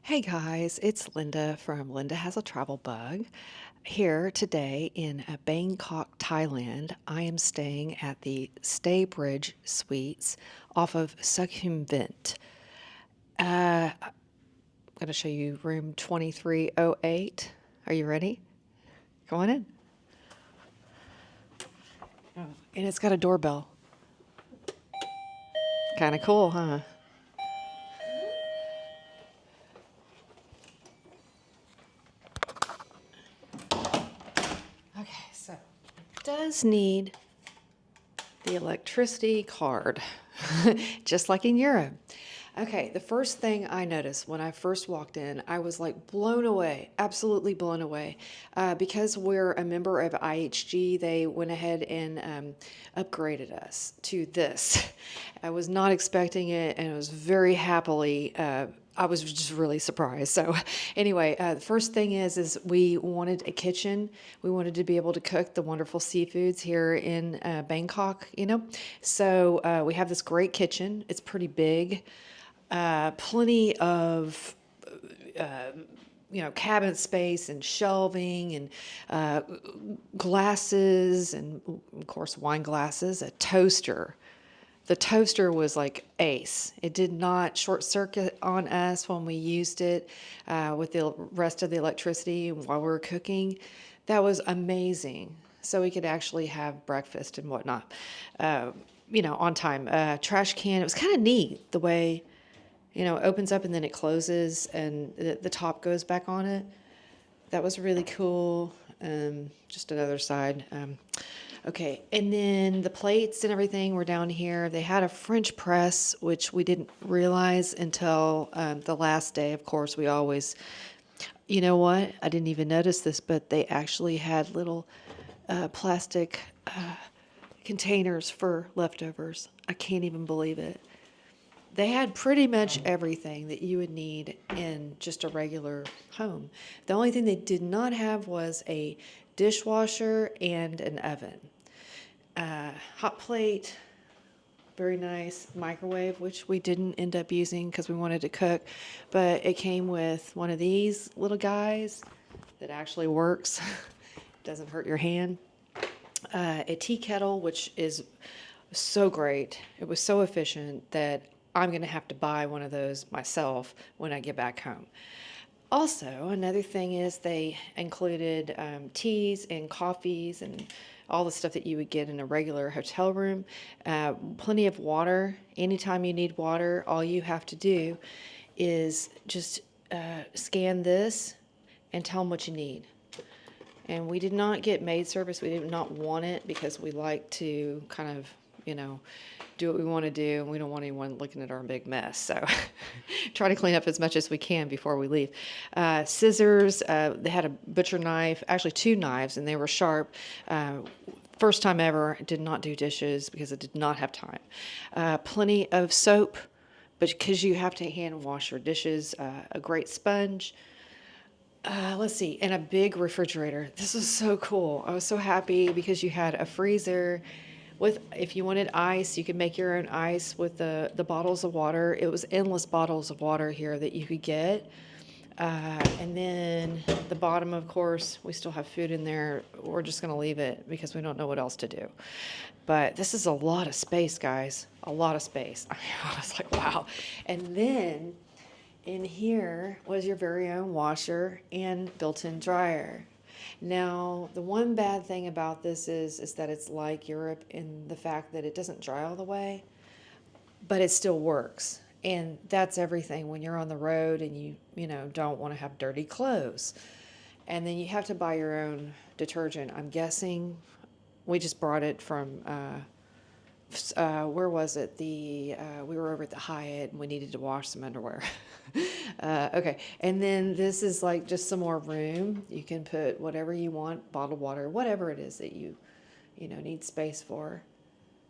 Hey guys, it's Linda from Linda Has a Travel Bug. Here today in Bangkok, Thailand. I am staying at the Staybridge Suites off of Sukhumvit. I'm going to show you room 2308. Are you ready? Go on in. Oh, and it's got a doorbell. Kind of cool, huh? Okay, so it does need the electricity card, just like in Europe. Okay, the first thing I noticed when I first walked in, I was like blown away, absolutely blown away. Because we're a member of IHG, they went ahead and upgraded us to this. I was not expecting it, and it was very happily. I was just really surprised. So, anyway, the first thing is we wanted a kitchen. We wanted to be able to cook the wonderful seafoods here in Bangkok. So we have this great kitchen. It's pretty big. Plenty of cabinet space and shelving and glasses and of course wine glasses, a toaster. The toaster was like ace. It did not short circuit on us when we used it with the rest of the electricity while we were cooking. That was amazing. So we could actually have breakfast and whatnot, on time. Trash can, it was kind of neat the way it opens up and then it closes and the top goes back on it. That was really cool. Just another side. Okay, and then the plates and everything were down here. They had a French press, which we didn't realize until the last day. Of course, we always, you know what? I didn't even notice this, but they actually had little plastic containers for leftovers. I can't even believe it. They had pretty much everything that you would need in just a regular home. The only thing they did not have was a dishwasher and an oven. Hot plate, very nice microwave, which we didn't end up using because we wanted to cook, but it came with one of these little guys that actually works. Doesn't hurt your hand. A tea kettle, which is so great. It was so efficient that I'm going to have to buy one of those myself when I get back home. Also, another thing is they included teas and coffees and all the stuff that you would get in a regular hotel room. Plenty of water. Anytime you need water, all you have to do is just scan this and tell them what you need. And we did not get maid service. We did not want it because we like to kind of, do what we want to do, and we don't want anyone looking at our big mess. So try to clean up as much as we can before we leave. Scissors, they had a butcher knife, actually two knives, and they were sharp. First time ever, did not do dishes because I did not have time. Plenty of soap, but because you have to hand wash your dishes, a great sponge. Let's see, and a big refrigerator. This was so cool. I was so happy because you had a freezer with, if you wanted ice, you could make your own ice with the bottles of water. It was endless bottles of water here that you could get. And then the bottom, of course, we still have food in there. We're just going to leave it because we don't know what else to do. But this is a lot of space, guys. A lot of space. I was like, wow. And then in here was your very own washer and built-in dryer. Now, the one bad thing about this is that it's like Europe in the fact that it doesn't dry all the way, but it still works. And that's everything when you're on the road and you don't want to have dirty clothes. And then you have to buy your own detergent. I'm guessing we just brought it from where was it? We were over at the Hyatt and we needed to wash some underwear. Okay, and then this is like just some more room. You can put whatever you want, bottled water, whatever it is that you need space for.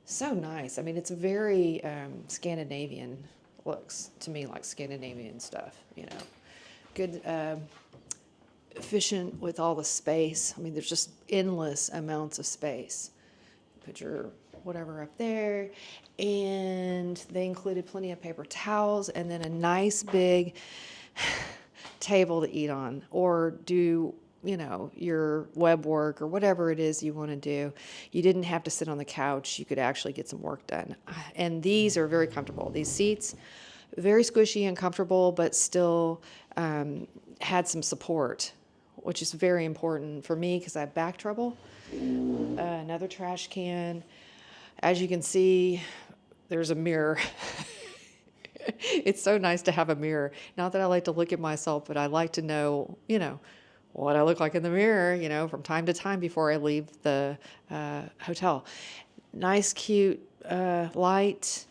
So nice. I mean, it's very Scandinavian. Looks to me like Scandinavian stuff. Good, efficient with all the space. I mean, there's just endless amounts of space. Put your whatever up there, and they included plenty of paper towels and then a nice big table to eat on or do, your web work or whatever it is you want to do. You didn't have to sit on the couch. You could actually get some work done. And these are very comfortable. These seats, very squishy and comfortable, but still had some support, which is very important for me because I have back trouble. Another trash can. As you can see, there's a mirror. It's so nice to have a mirror. Not that I like to look at myself, but I like to know, what I look like in the mirror, from time to time before I leave the hotel. Nice, cute light.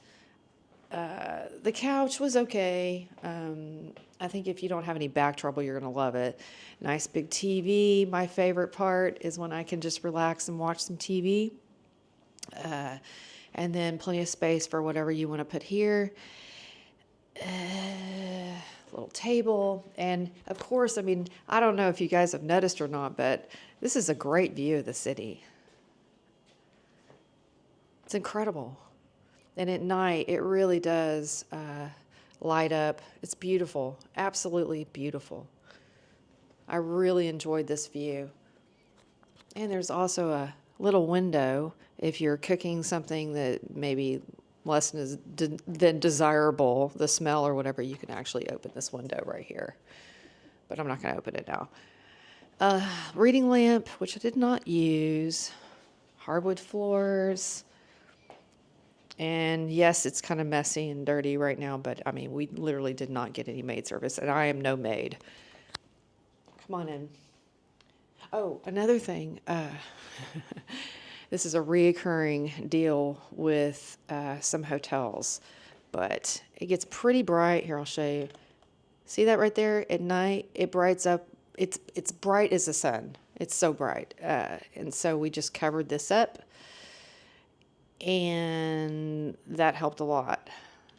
The couch was okay. I think if you don't have any back trouble, you're going to love it. Nice big TV. My favorite part is when I can just relax and watch some TV. And then plenty of space for whatever you want to put here. Little table. And of course, I don't know if you guys have noticed or not, but this is a great view of the city. It's incredible. And at night, it really does light up. It's beautiful, absolutely beautiful. I really enjoyed this view. And there's also a little window if you're cooking something that maybe less than desirable, the smell or whatever, you can actually open this window right here. But I'm not going to open it now. Reading lamp, which I did not use. Hardwood floors. And yes, it's kind of messy and dirty right now, but we literally did not get any maid service, and I am no maid. Come on in. Oh, another thing. This is a reoccurring deal with some hotels, but it gets pretty bright. Here, I'll show you. See that right there? At night, it brights up. It's bright as the sun. It's so bright. And so we just covered this up, and that helped a lot.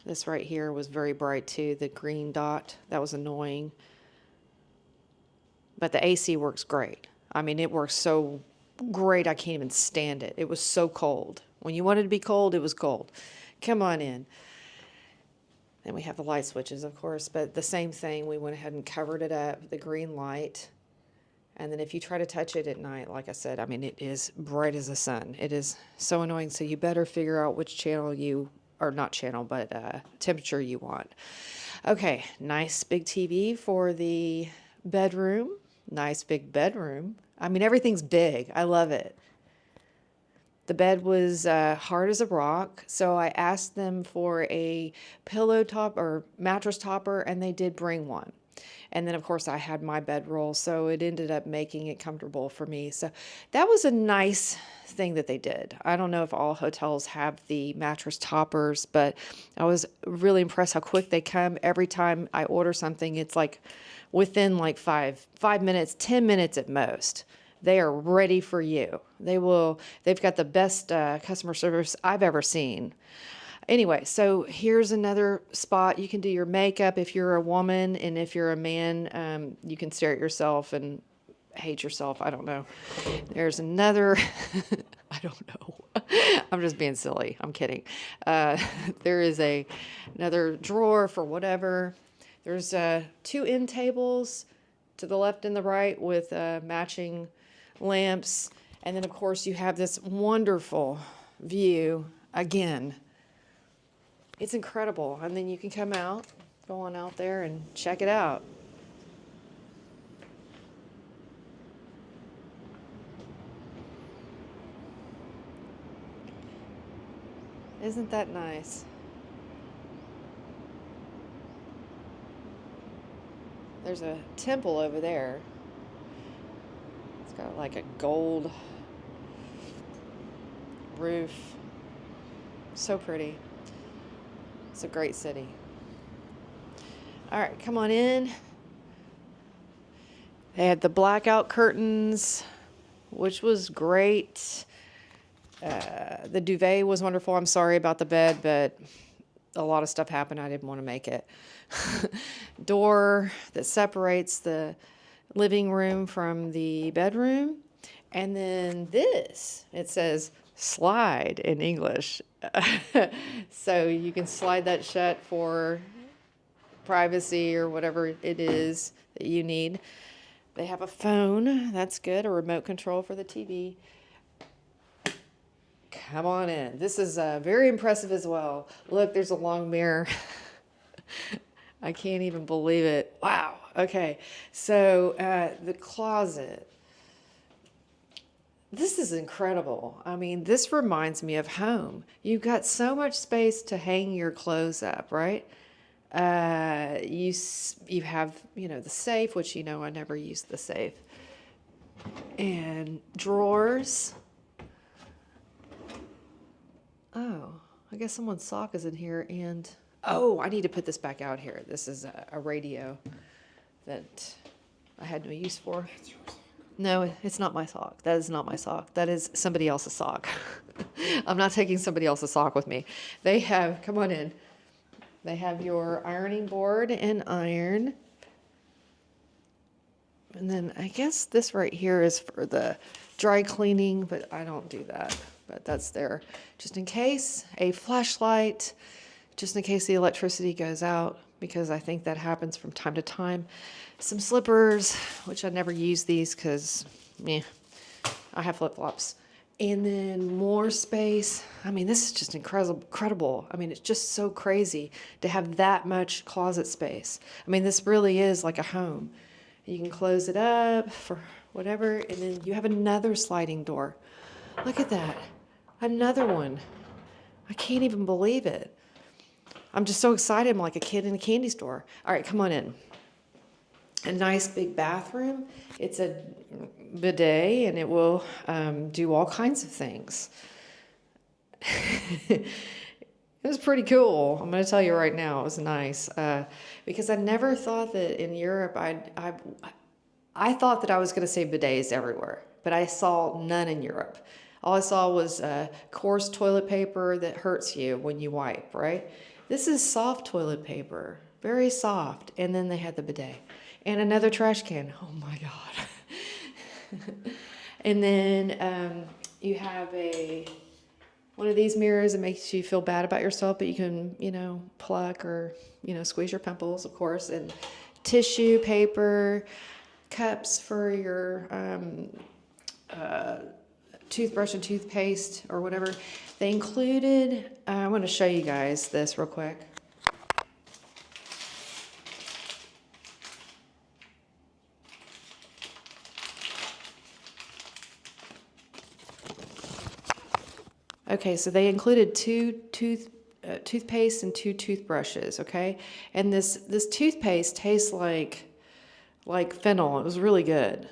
This right here was very bright too, the green dot. That was annoying. But the AC works great. It works so great, I can't even stand it. It was so cold. When you wanted to be cold, it was cold. Come on in. And we have the light switches, of course, but the same thing. We went ahead and covered it up, the green light. And then if you try to touch it at night, like I said, it is bright as the sun. It is so annoying. So you better figure out which channel temperature you want. Okay, nice big TV for the bedroom. Nice big bedroom. Everything's big. I love it. The bed was hard as a rock, so I asked them for a pillow top or mattress topper, and they did bring one. And then, of course, I had my bedroll, so it ended up making it comfortable for me. So that was a nice thing that they did. I don't know if all hotels have the mattress toppers, but I was really impressed how quick they come. Every time I order something, it's like within like 5 minutes, 10 minutes at most. They are ready for you. They've got the best customer service I've ever seen. Anyway, so here's another spot. You can do your makeup if you're a woman, and if you're a man, you can stare at yourself and hate yourself. I don't know. There's another, I don't know. I'm just being silly. I'm kidding. There is another drawer for whatever. There's 2 end tables to the left and the right with matching lamps. And then, of course, you have this wonderful view again. It's incredible. And then you can come out, go on out there and check it out. Isn't that nice? There's a temple over there. It's got like a gold roof. So pretty. It's a great city. All right, come on in. They had the blackout curtains, which was great. The duvet was wonderful. I'm sorry about the bed, but a lot of stuff happened. I didn't want to make it. Door that separates the living room from the bedroom. And then this, it says slide in English. So you can slide that shut for privacy or whatever it is that you need. They have a phone. That's good. A remote control for the TV. Come on in. This is very impressive as well. Look, there's a long mirror. I can't even believe it. Wow. Okay. So the closet. This is incredible. I mean, this reminds me of home. You've got so much space to hang your clothes up, right? You have, the safe, which I never use the safe, and drawers. Oh, I guess someone's sock is in here, and oh, I need to put this back out here. This is a radio that I had no use for. No, it's not my sock. That is not my sock. That is somebody else's sock. I'm not taking somebody else's sock with me. They have, come on in. They have your ironing board and iron. And then I guess this right here is for the dry cleaning, but I don't do that. But that's there just in case. A flashlight, just in case the electricity goes out, because I think that happens from time to time. Some slippers, which I never use these because, I have flip-flops. And then more space. I mean, this is just incredible. I mean, it's just so crazy to have that much closet space. I mean, this really is like a home. You can close it up for whatever, and then you have another sliding door. Look at that. Another one. I can't even believe it. I'm just so excited. I'm like a kid in a candy store. All right, come on in. A nice big bathroom. It's a bidet, and it will do all kinds of things. It was pretty cool. I'm going to tell you right now, it was nice because I never thought that in Europe I thought that I was going to see bidets everywhere, but I saw none in Europe. All I saw was coarse toilet paper that hurts you when you wipe, right? This is soft toilet paper, very soft, and then they had the bidet. And another trash can. Oh my God. And then you have one of these mirrors that makes you feel bad about yourself, but you can, pluck or, squeeze your pimples, of course. And tissue paper, cups for your toothbrush and toothpaste or whatever. They included, I want to show you guys this real quick. Okay, so they included two toothpaste and 2 toothbrushes, okay? And this toothpaste tastes like fennel. It was really good.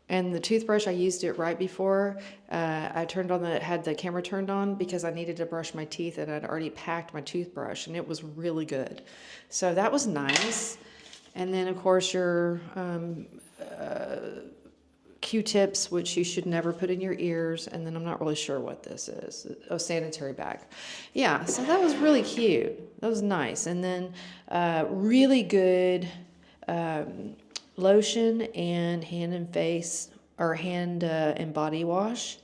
And the toothbrush, I used it right before I had the camera turned on because I needed to brush my teeth, and I'd already packed my toothbrush, and it was really good. So that was nice. And then, of course, your Q-tips, which you should never put in your ears, and then I'm not really sure what this is. Oh, sanitary bag. Yeah, so that was really cute. That was nice. And then really good lotion and hand and face, or hand and body wash.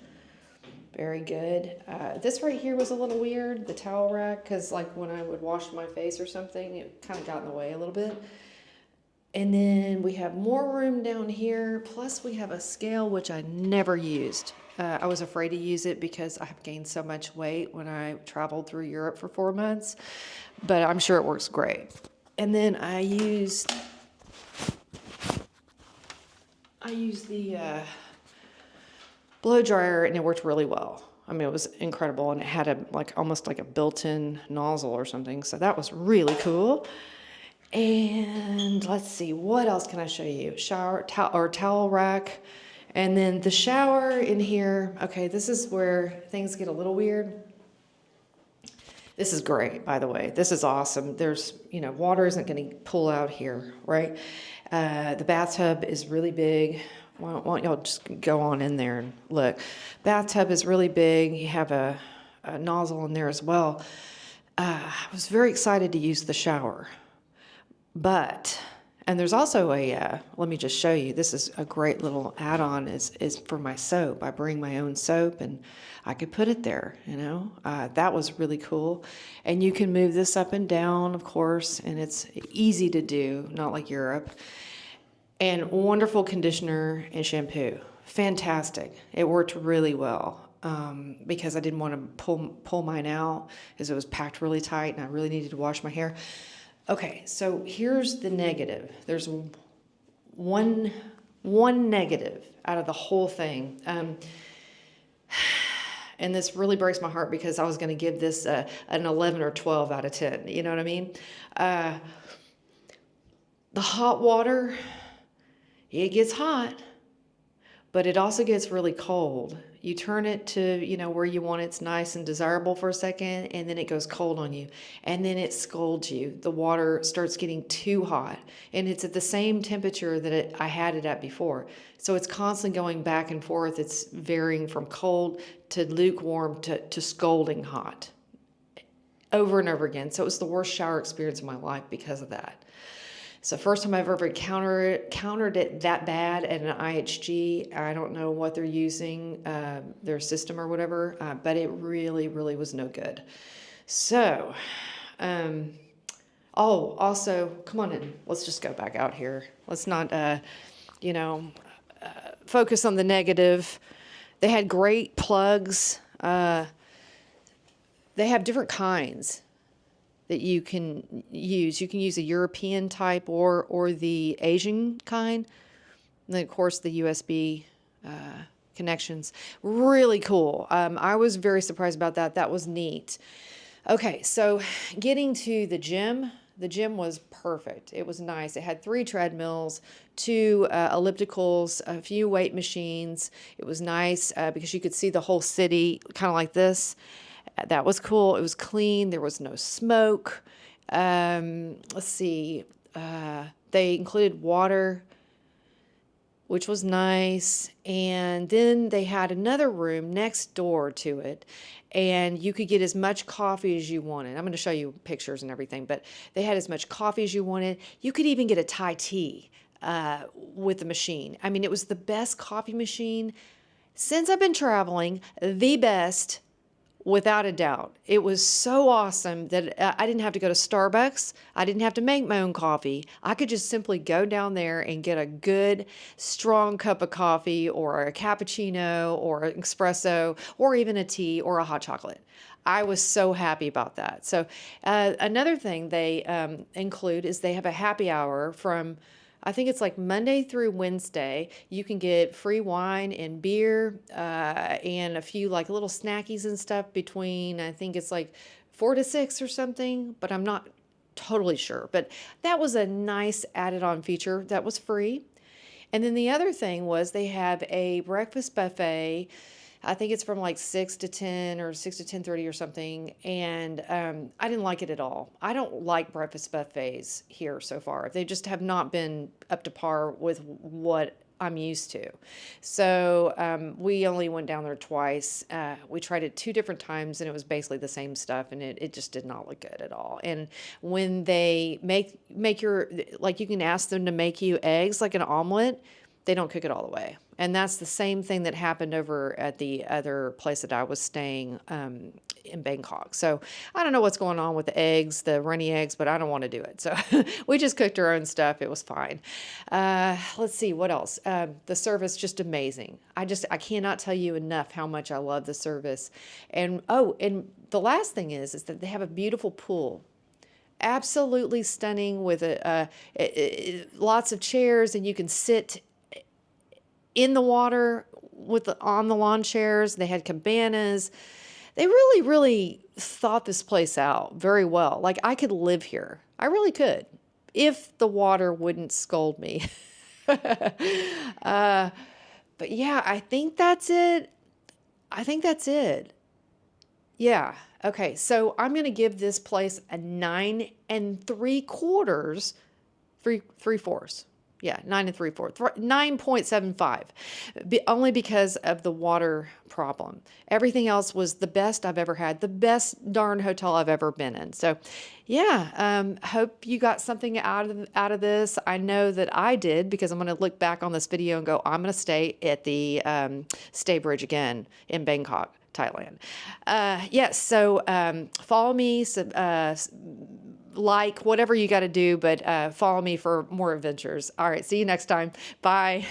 Very good. This right here was a little weird, the towel rack, because like when I would wash my face or something, it kind of got in the way a little bit. And then we have more room down here, plus we have a scale, which I never used. I was afraid to use it because I have gained so much weight when I traveled through Europe for 4 months, but I'm sure it works great. And then I used the blow dryer, and it worked really well. I mean, it was incredible, and it had almost like a built-in nozzle or something, so that was really cool. And let's see, what else can I show you? Shower towel rack. And then the shower in here. Okay, this is where things get a little weird. This is great, by the way. This is awesome. There's, water isn't going to pull out here, right? The bathtub is really big. Why don't y'all just go on in there and look. Bathtub is really big. You have a nozzle in there as well. I was very excited to use the shower. But And there's also let me just show you, this is a great little add-on is for my soap. I bring my own soap and I could put it there, that was really cool. And you can move this up and down, of course, and it's easy to do, not like Europe. And wonderful conditioner and shampoo. Fantastic. It worked really well. Because I didn't want to pull mine out because it was packed really tight and I really needed to wash my hair. Okay, so here's the negative. There's one negative out of the whole thing. And this really breaks my heart because I was going to give this an 11 or 12 out of 10. You know what I mean? The hot water, it gets hot, but it also gets really cold. You turn it to, where you want it's nice and desirable for a second, and then it goes cold on you. And then it scalds you. The water starts getting too hot. And it's at the same temperature that I had it at before. So it's constantly going back and forth. It's varying from cold to lukewarm to scalding hot over and over again. So it was the worst shower experience of my life because of that. So first time I've ever encountered it that bad at an IHG. I don't know what they're using, their system or whatever, but it really, really was no good. So, also, come on in. Let's just go back out here. Let's not, focus on the negative. They had great plugs. They have different kinds that you can use. You can use a European type or the Asian kind. And then, of course, the USB connections. Really cool. I was very surprised about that. That was neat. Okay, so getting to the gym was perfect. It was nice. It had 3 treadmills, 2 ellipticals, a few weight machines. It was nice because you could see the whole city kind of like this. That was cool. It was clean. There was no smoke. Let's see. They included water, which was nice. And then they had another room next door to it. And you could get as much coffee as you wanted. I'm going to show you pictures and everything. But they had as much coffee as you wanted. You could even get a Thai tea with the machine. I mean, it was the best coffee machine since I've been traveling. The best. Without a doubt. It was so awesome that I didn't have to go to Starbucks. I didn't have to make my own coffee. I could just simply go down there and get a good, strong cup of coffee or a cappuccino or an espresso or even a tea or a hot chocolate. I was so happy about that. So another thing they include is they have a happy hour from, I think it's like Monday through Wednesday. You can get free wine and beer and a few like little snackies and stuff between, I think it's like 4 to 6 or something, but I'm not totally sure. But that was a nice added on feature that was free. And then the other thing was they have a breakfast buffet. I think it's from like 6 to 10 or 6 to 10:30 or something. And I didn't like it at all. I don't like breakfast buffets here so far. They just have not been up to par with what I'm used to. So we only went down there twice. We tried it 2 different times and it was basically the same stuff and it just did not look good at all. And when they make your, like you can ask them to make you eggs like an omelet, they don't cook it all the way. And that's the same thing that happened over at the other place that I was staying in Bangkok. So I don't know what's going on with the eggs, the runny eggs, but I don't want to do it. So we just cooked our own stuff. It was fine. Let's see, what else? The service, just amazing. I cannot tell you enough how much I love the service. And the last thing is that they have a beautiful pool. Absolutely stunning with lots of chairs and you can sit in the water on the lawn chairs. They had cabanas. They really, really thought this place out very well. Like I could live here. I really could, if the water wouldn't scold me. But yeah, I think that's it. Yeah. Okay. So I'm going to give this place a 9 3/4, 3/4. Yeah, 9 3/4, 9.75, only because of the water problem. Everything else was the best I've ever had, the best darn hotel I've ever been in. So, yeah, hope you got something out of this. I know that I did because I'm going to look back on this video and go, I'm going to stay at the Staybridge again in Bangkok, Thailand. Yes, so follow me. Like whatever you got to do, but follow me for more adventures. All right, see you next time. Bye.